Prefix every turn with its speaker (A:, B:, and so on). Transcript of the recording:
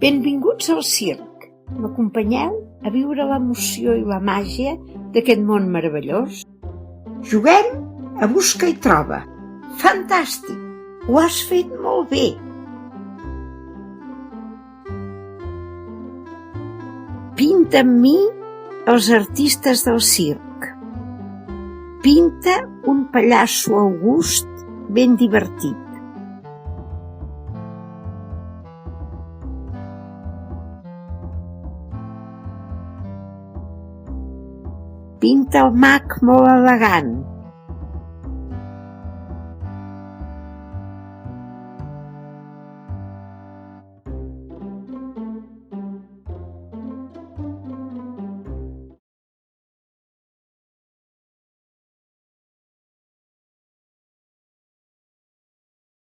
A: Benvinguts al circ. M'acompanyeu a viure l'emoció i la màgia d'aquest món meravellós? Juguem a busca i troba. Fantàstic! Ho has fet molt bé! Pinta amb mi els artistes del circ. Pinta un pallasso august ben divertit. Pinta el mag molt elegant.